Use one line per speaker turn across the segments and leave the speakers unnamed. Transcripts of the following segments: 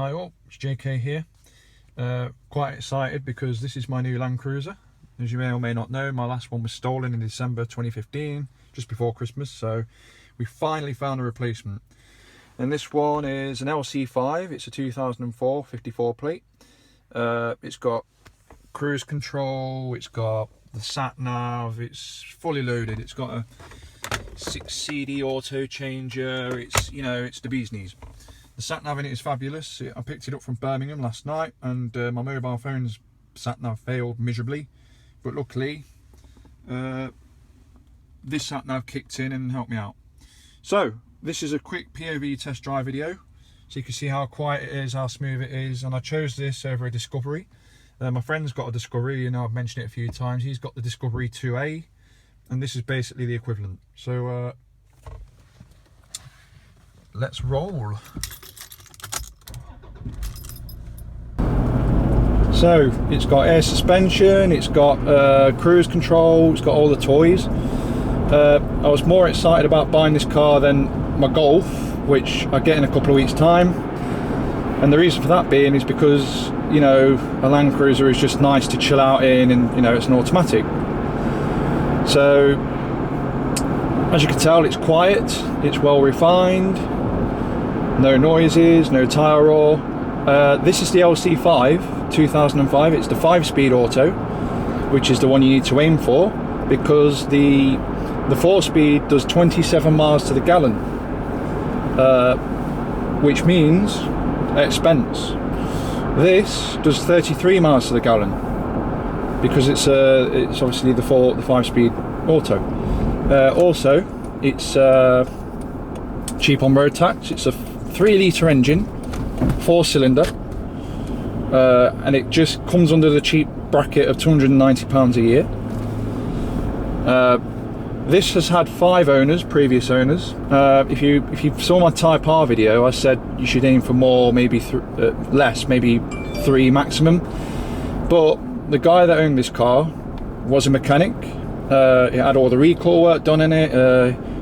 Hi all, it's JK here. Quite excited because this is my new Land Cruiser. As you may or may not know, my last one was stolen in December 2015, just before Christmas, so we finally found a replacement. And this one is an lc5, it's a 2004 54 plate. It's got cruise control, it's got the Sat-Nav, it's fully loaded, it's got a 6 CD auto changer, it's the bee's knees. The Sat-Nav in it is fabulous. I picked it up from Birmingham last night and my mobile phone's Sat-Nav failed miserably, but luckily this Sat-Nav kicked in and helped me out. So this is a quick POV test drive video so you can see how quiet it is, how smooth it is, and I chose this over a Discovery. My friend's got a Discovery, I've mentioned it a few times. He's got the Discovery 2A and this is basically the equivalent. So let's roll. So it's got air suspension, it's got cruise control, it's got all the toys. I was more excited about buying this car than my Golf, which I get in a couple of weeks' time. And the reason for that being is because, a Land Cruiser is just nice to chill out in, and it's an automatic. So as you can tell, it's quiet, it's well refined, no noises, no tyre roar. This is the lc5 2005. It's the 5-speed auto, which is the one you need to aim for, because the 4-speed does 27 miles to the gallon, which means expense. This does 33 miles to the gallon because it's obviously the 5-speed auto. Also, it's cheap on road tax. It's a 3-litre engine, 4-cylinder, and it just comes under the cheap bracket of £290 a year. This has had 5 owners, previous owners. If you saw my Type R video, I said you should aim for more, maybe less, maybe 3 maximum. But the guy that owned this car was a mechanic. It had all the recall work done in it.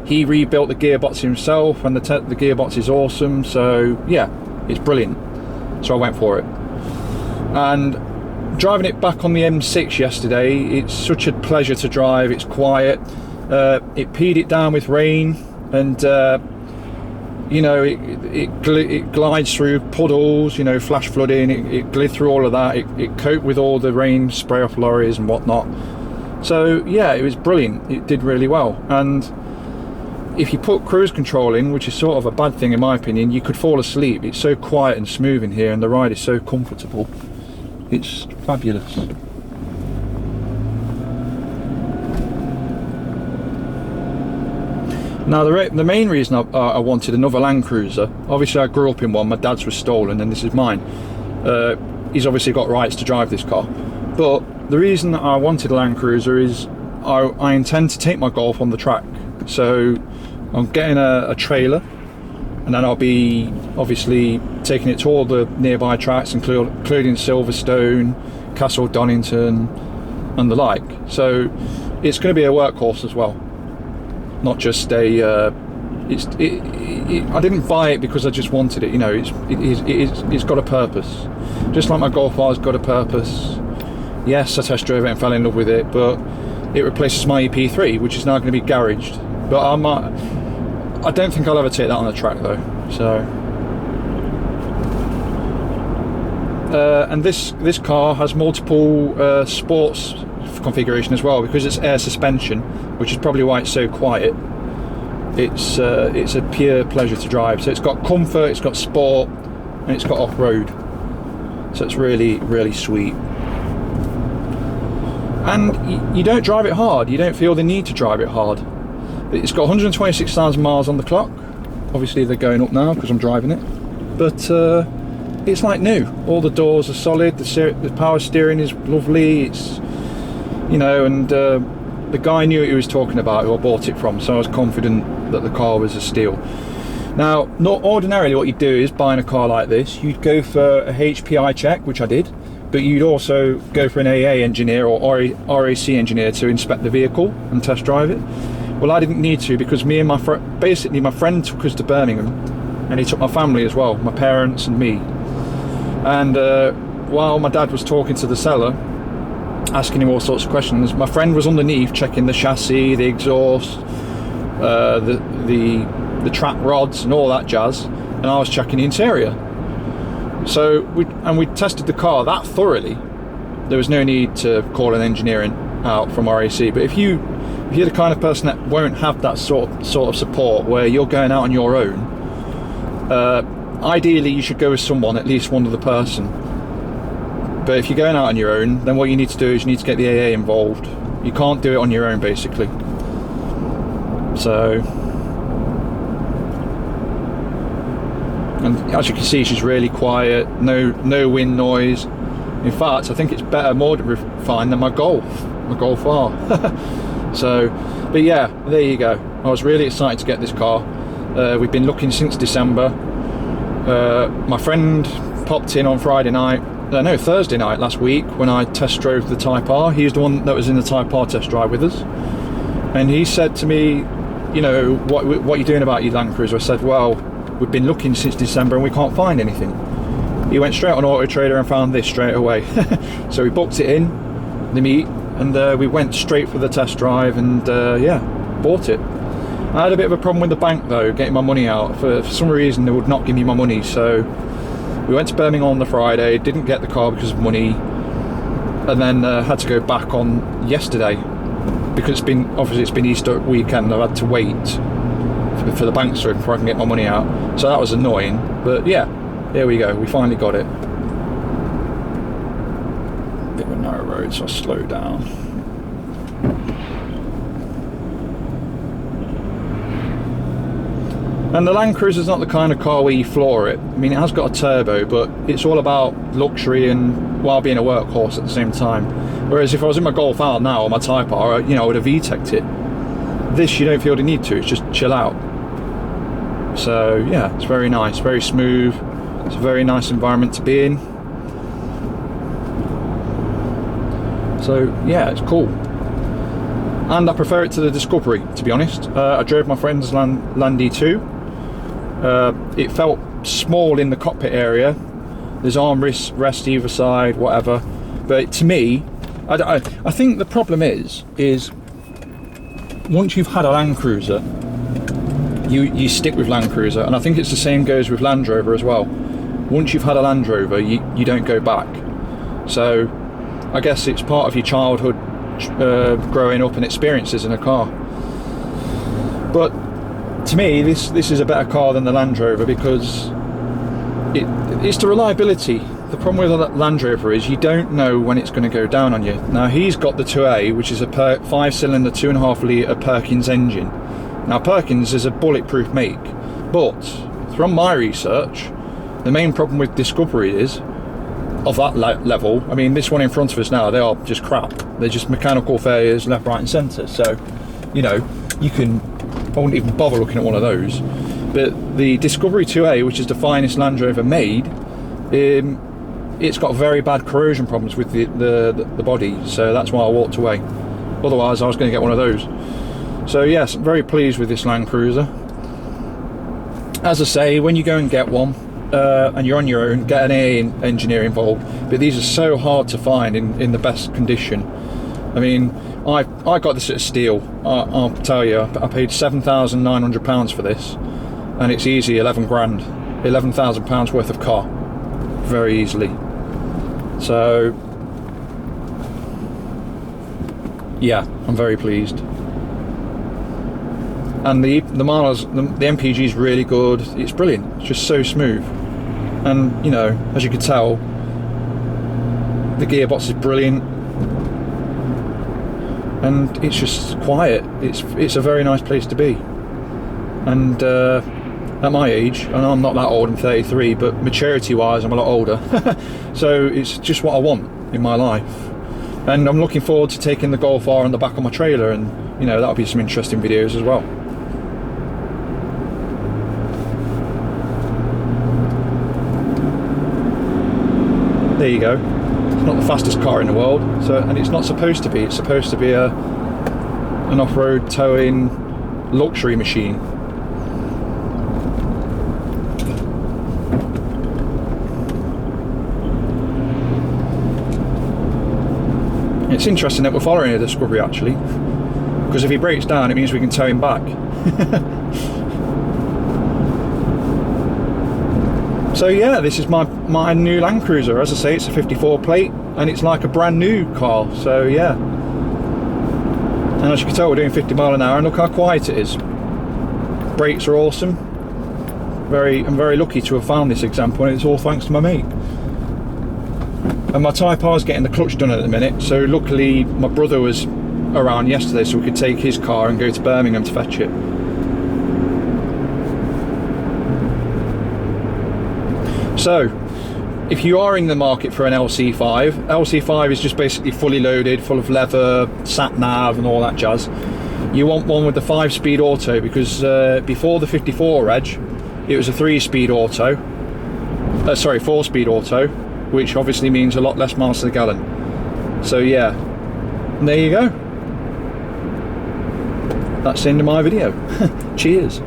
He rebuilt the gearbox himself, and the gearbox is awesome. So yeah, it's brilliant. So I went for it. And driving it back on the M6 yesterday, it's such a pleasure to drive. It's quiet. It peed it down with rain, and it glides through puddles, flash flooding. It glid through all of that. It coped with all the rain spray off lorries and whatnot. So yeah, it was brilliant. It did really well. And if you put cruise control in, which is sort of a bad thing in my opinion, you could fall asleep. It's so quiet and smooth in here, and the ride is so comfortable. It's fabulous. Now the main reason I wanted another Land Cruiser, obviously I grew up in one, my dad's was stolen and this is mine. He's obviously got rights to drive this car. But the reason that I wanted a Land Cruiser is I intend to take my Golf on the track. So I'm getting a trailer, and then I'll be obviously taking it to all the nearby tracks, including Silverstone, Castle Donington and the like. So it's going to be a workhorse as well, not just a I didn't buy it because I just wanted it. It's got a purpose, just like my Golf R's got a purpose. Yes, I test drove it and fell in love with it, but it replaces my EP3, which is now going to be garaged. But I don't think I'll ever take that on the track though. So and this car has multiple sports configuration as well, because it's air suspension, which is probably why it's so quiet. It's a pure pleasure to drive. So it's got comfort, it's got sport, and it's got off-road. So it's really, really sweet. And you don't drive it hard. You don't feel the need to drive it hard. It's got 126,000 miles on the clock. Obviously they're going up now because I'm driving it. But it's like new. All the doors are solid. The power steering is lovely. It's and the guy knew what he was talking about who I bought it from, so I was confident that the car was a steal. Now, not ordinarily what you'd do is, buying a car like this, you'd go for a HPI check, which I did, but you'd also go for an AA engineer or RAC engineer to inspect the vehicle and test drive it. Well, I didn't need to, because me and my friend took us to Birmingham, and he took my family as well, my parents and me. And while my dad was talking to the seller, asking him all sorts of questions, my friend was underneath checking the chassis, the exhaust, the trap rods and all that jazz, and I was checking the interior. So we tested the car that thoroughly. There was no need to call an engineering out from RAC. But if you're the kind of person that won't have that sort of support, where you're going out on your own, ideally you should go with someone, at least one other person. But if you're going out on your own, then what you need to do is you need to get the AA involved. You can't do it on your own, basically. So, and as you can see, she's really quiet, no wind noise. In fact, I think it's better, more refined than my Golf R. So, but yeah, there you go. I was really excited to get this car. We've been looking since December. My friend popped in on Thursday night last week when I test drove the Type R. He's the one that was in the Type R test drive with us, and he said to me, you know, what are you doing about your Land Cruiser? I said, well, we've been looking since December and we can't find anything. He went straight on Auto Trader and found this straight away. So we booked it in, the meet, and we went straight for the test drive, and yeah, bought it. I had a bit of a problem with the bank though, getting my money out. For some reason they would not give me my money, so we went to Birmingham on the Friday, didn't get the car because of money, and then had to go back on yesterday because it's been Easter weekend. I've had to wait for the banks to open before I can get my money out, so that was annoying. But yeah, here we go, we finally got it. Bit of a narrow road, so I'll slow down. And the Land Cruiser is not the kind of car where you floor it. I mean, it has got a turbo, but it's all about luxury and while being a workhorse at the same time. Whereas if I was in my Golf R now or my Type R, you know, I would have VTEC'd it. This, you don't feel the need to, it's just chill out. So yeah, it's very nice, very smooth. It's a very nice environment to be in. So yeah, it's cool. And I prefer it to the Discovery, to be honest. I drove my friend's Landy 2. It felt small in the cockpit area. There's armrest either side, whatever. But to me, I think the problem is once you've had a Land Cruiser, you stick with Land Cruiser, and I think it's the same goes with Land Rover as well. Once you've had a Land Rover, you don't go back. So I guess it's part of your childhood, growing up and experiences in a car. But to me, this is a better car than the Land Rover because it's the reliability. The problem with a Land Rover is you don't know when it's going to go down on you. Now he's got the 2A, which is a 5-cylinder 2.5 litre Perkins engine. Now Perkins is a bulletproof make, but from my research, the main problem with Discovery is of that level. I mean, this one in front of us now, they are just crap. They're just mechanical failures left, right and centre. So, you know, I wouldn't even bother looking at one of those. But the Discovery 2A, which is the finest Land Rover made, it's got very bad corrosion problems with the body, so that's why I walked away. Otherwise I was going to get one of those. So yes, I'm very pleased with this Land Cruiser. As I say, when you go and get one and you're on your own, get an AA engineer involved, but these are so hard to find in the best condition. I mean, I got this at a steal. I'll tell you, I paid £7,900 for this, and it's easy 11 grand, £11,000 worth of car, very easily. So yeah, I'm very pleased. And the miles, the MPG is really good. It's brilliant. It's just so smooth. And you know, as you can tell, the gearbox is brilliant. And it's just quiet. It's a very nice place to be. And at my age, and I'm not that old, I'm 33, but maturity wise I'm a lot older. So it's just what I want in my life. And I'm looking forward to taking the Golf R on the back of my trailer, and you know, that'll be some interesting videos as well. There you go. It's not the fastest car in the world, and it's not supposed to be. It's supposed to be an off-road towing luxury machine. It's interesting that we're following a Discovery actually, because if he breaks down it means we can tow him back. So yeah, this is my new Land Cruiser. As I say, it's a 54 plate and it's like a brand new car, so yeah. And as you can tell, we're doing 50 mile an hour and look how quiet it is. Brakes are awesome. I'm very lucky to have found this example, and it's all thanks to my mate. And my Type R is getting the clutch done at the minute, so luckily my brother was around yesterday so we could take his car and go to Birmingham to fetch it. So, if you are in the market for an lc5, lc5 is just basically fully loaded, full of leather, Sat-Nav and all that jazz. You want one with the 5-speed auto, because before the 54 reg, it was a 3-speed auto. 4-speed auto, which obviously means a lot less miles to the gallon. So yeah, and there you go. That's the end of my video. Cheers.